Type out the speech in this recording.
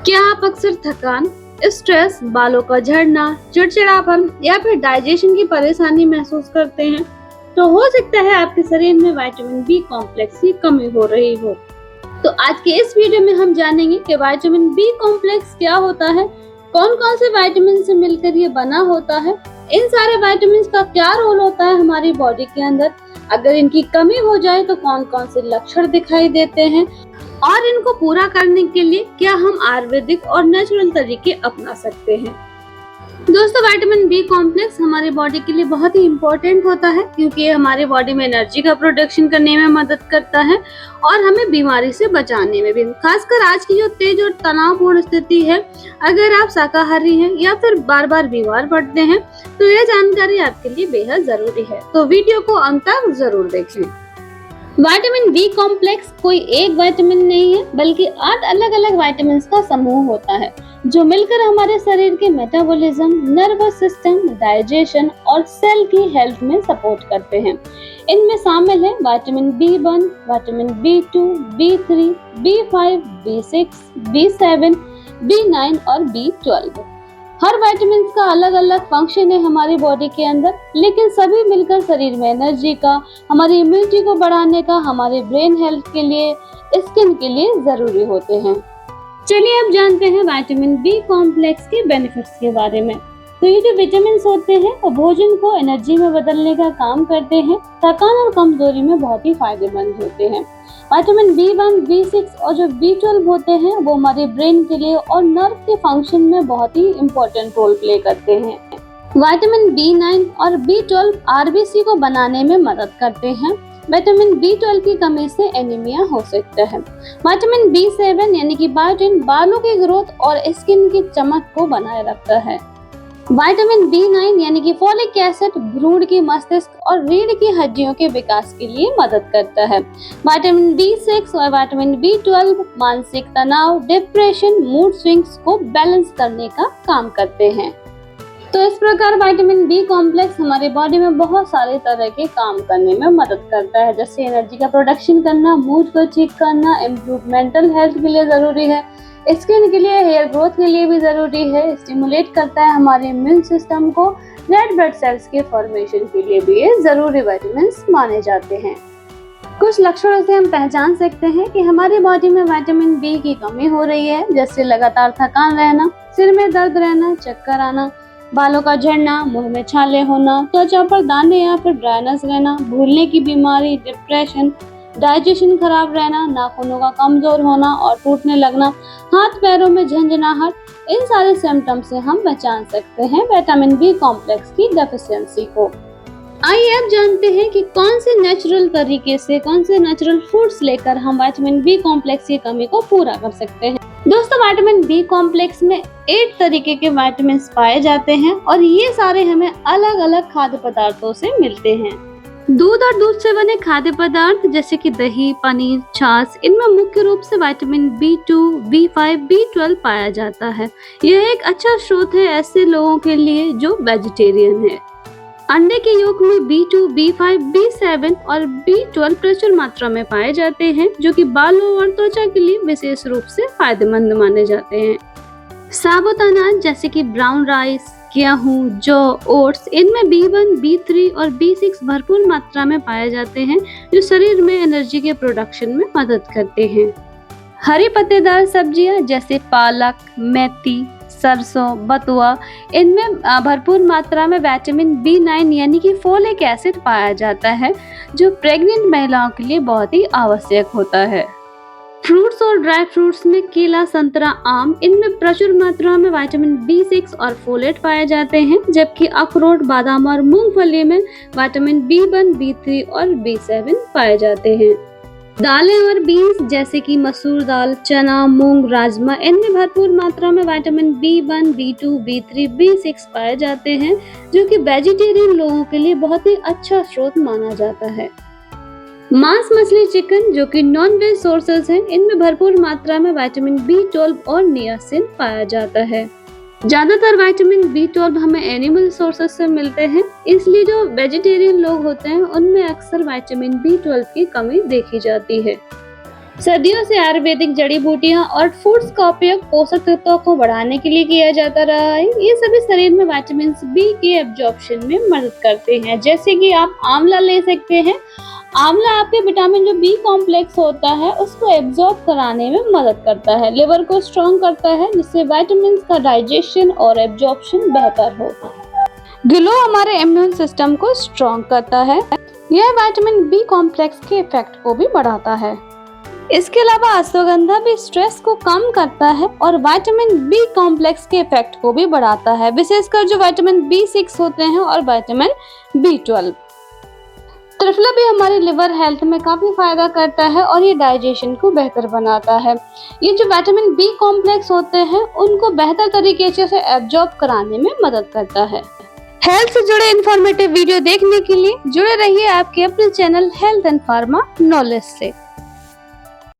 क्या आप अक्सर थकान, स्ट्रेस, बालों का झड़ना, चिड़चिड़ापन या फिर डाइजेशन की परेशानी महसूस करते हैं? तो हो सकता है आपके शरीर में विटामिन बी कॉम्प्लेक्स की कमी हो रही हो। तो आज के इस वीडियो में हम जानेंगे कि विटामिन बी कॉम्प्लेक्स क्या होता है, कौन-कौन से विटामिन से मिलकर ये बना होता है, इन सारे विटामिन का क्या रोल होता है हमारी बॉडी के अंदर, अगर इनकी कमी हो जाए तो कौन-कौन से लक्षण दिखाई देते हैं और इनको पूरा करने के लिए क्या हम आयुर्वेदिक और नेचुरल तरीके अपना सकते हैं। दोस्तों, विटामिन बी कॉम्प्लेक्स हमारी बॉडी के लिए बहुत ही इम्पोर्टेंट होता है क्योंकि ये हमारी बॉडी में एनर्जी का प्रोडक्शन करने में मदद करता है और हमें बीमारी से बचाने में भी। खासकर आज की जो तेज और तनावपूर्ण स्थिति है, अगर आप शाकाहारी हैं या फिर बार बार बीमार पड़ते हैं तो यह जानकारी आपके लिए बेहद जरूरी है, तो वीडियो को अंत तक जरूर देखें। विटामिन बी कॉम्प्लेक्स कोई एक विटामिन नहीं है बल्कि 8 अलग अलग विटामिन का समूह होता है जो मिलकर हमारे शरीर के मेटाबॉलिज्म, नर्वस सिस्टम, डाइजेशन और सेल की हेल्थ में सपोर्ट करते हैं। इनमें शामिल है vitamin B1, vitamin B2, B3, B5, B6, B7, B9 और B12। हर विटामिन का अलग अलग फंक्शन है हमारी बॉडी के अंदर, लेकिन सभी मिलकर शरीर में एनर्जी का, हमारी इम्यूनिटी को बढ़ाने का, हमारे ब्रेन हेल्थ के लिए, स्किन के लिए जरूरी होते हैं। चलिए अब जानते हैं विटामिन बी कॉम्प्लेक्स के बेनिफिट्स के बारे में। तो ये जो विटामिन होते हैं वो भोजन को एनर्जी में बदलने का काम करते हैं, थकान और कमजोरी में बहुत ही फायदेमंद होते हैं। विटामिन B1, B6 और जो B12 होते हैं वो हमारे ब्रेन के लिए और नर्व के फंक्शन में बहुत ही इम्पोर्टेंट रोल प्ले करते हैं। विटामिन B9 और B12 आरबीसी को बनाने में मदद करते हैं। विटामिन B12 की कमी से एनीमिया हो सकता है। विटामिन B7 यानी कि बायोटिन बालों की ग्रोथ और स्किन की चमक को बनाए रखता है। विटामिन B9 यानी कि फोलिक एसिड भ्रूण की मस्तिष्क और रीढ़ की हड्डियों के विकास के लिए मदद करता है। विटामिन B6 और विटामिन B12 मानसिक तनाव, डिप्रेशन, मूड स्विंग्स को बैलेंस करने का काम करते हैं। तो इस प्रकार विटामिन बी कॉम्प्लेक्स हमारी बॉडी में बहुत सारे तरह के काम करने में मदद करता है, जैसे एनर्जी का प्रोडक्शन करना, मूड को ठीक करना, इम्प्रूव मेंटल हेल्थ के लिए जरूरी है, स्किन के लिए, हेयर ग्रोथ के लिए भी जरूरी है, स्टिमुलेट करता है हमारे इम्यून सिस्टम को, रेड ब्लड सेल्स के फॉर्मेशन के लिए भी ये जरूरी विटामिन माने जाते हैं। कुछ लक्षणों से हम पहचान सकते हैं कि हमारी बॉडी में विटामिन बी की कमी हो रही है, जैसे लगातार थकान रहना, सिर में दर्द रहना, चक्कर आना, बालों का झड़ना, मुंह में छाले होना, त्वचा पर दाने या फिर ड्राइनेस रहना, भूलने की बीमारी, डिप्रेशन, डाइजेशन खराब रहना, नाखूनों का कमजोर होना और टूटने लगना, हाथ पैरों में झंझनाहट, इन सारे सिम्टम्स से हम पहचान सकते हैं विटामिन बी कॉम्प्लेक्स की डेफिशिएंसी को। आइए अब जानते हैं कि कौन से नेचुरल तरीके से, कौन से नेचुरल फूड्स लेकर हम विटामिन बी कॉम्प्लेक्स की कमी को पूरा कर सकते हैं। दोस्तों, विटामिन बी कॉम्प्लेक्स में 8 तरीके के विटामिन पाए जाते हैं और ये सारे हमें अलग अलग खाद्य पदार्थों से मिलते हैं। दूध और दूध से बने खाद्य पदार्थ जैसे कि दही, पनीर, छाछ, इनमें मुख्य रूप से विटामिन B2, B5, B12 पाया जाता है। यह एक अच्छा स्रोत है ऐसे लोगों के लिए जो वेजिटेरियन है। अंडे के योक में B2, B5, B7 और B12 प्रचुर मात्रा में पाए जाते हैं, जो कि बालों और त्वचा के लिए विशेष रूप से फायदेमंद माने जाते हैं। साबुत अनाज जैसे कि ब्राउन राइस, गेहूं, जौ, ओट्स, इनमें B1, B3 और B6 भरपूर मात्रा में पाए जाते हैं, जो शरीर में एनर्जी के प्रोडक्शन में मदद करते हैं। हरी पत्तेदार सब्जियां जैसे पालक, मेथी, सरसों, बथुआ, इनमें भरपूर मात्रा में विटामिन B9 यानी कि फोलिक एसिड पाया जाता है, जो प्रेग्नेंट महिलाओं के लिए बहुत ही आवश्यक होता है। फ्रूट्स और ड्राई फ्रूट्स में केला, संतरा, आम, इनमें प्रचुर मात्रा में विटामिन B6 और फोलेट पाए जाते हैं, जबकि अखरोट, बादाम और मूंगफली में विटामिन B1, B3 और B7 पाए जाते हैं। दालें और बीन्स जैसे कि मसूर दाल, चना, मूंग, राजमा, इनमें भरपूर मात्रा में vitamin B1, B2, B3, B6 पाए जाते हैं, जो कि वेजिटेरियन लोगों के लिए बहुत ही अच्छा स्रोत माना जाता है। मांस, मछली, चिकन जो कि नॉन वेज सोर्सेज हैं, इनमें भरपूर मात्रा में विटामिन B12 और नियासिन पाया जाता है। ज्यादातर विटामिन B12 हमें एनिमल सोर्सेज से मिलते हैं, इसलिए जो वेजिटेरियन लोग होते हैं उनमें अक्सर विटामिन B12 की कमी देखी जाती है। सदियों से आयुर्वेदिक जड़ी बूटियां और फूड्स का उपयोग पोषक तत्वों को बढ़ाने के लिए किया जाता रहा है। ये सभी शरीर में विटामिन बी के एब्जॉर्प्शन में मदद करते हैं। जैसे कि आप आंवला ले सकते हैं। आंवला आपके विटामिन जो बी कॉम्प्लेक्स होता है उसको एब्जॉर्ब कराने में मदद करता है। लिवर को स्ट्रॉन्ग करता है जिससे विटामिन का डाइजेशन और एब्जॉर्प्शन बेहतर हो। गिलो हमारे इम्यून सिस्टम को स्ट्रॉन्ग करता है। यह विटामिन बी कॉम्प्लेक्स के इफेक्ट को भी बढ़ाता है। इसके अलावा अश्वगंधा भी स्ट्रेस को कम करता है और विटामिन बी कॉम्प्लेक्स के इफेक्ट को भी बढ़ाता है, विशेषकर जो विटामिन बी6 होते हैं और विटामिन बी12। त्रिफला भी हमारी लिवर हेल्थ में काफी फायदा करता है और ये डाइजेशन को बेहतर बनाता है। ये जो विटामिन बी कॉम्प्लेक्स होते हैं उनको बेहतर तरीके से एब्जॉर्ब कराने में मदद करता है। हेल्थ से जुड़े इन्फॉर्मेटिव वीडियो देखने के लिए जुड़े रहिए आपके अपने channel health and pharma knowledge से।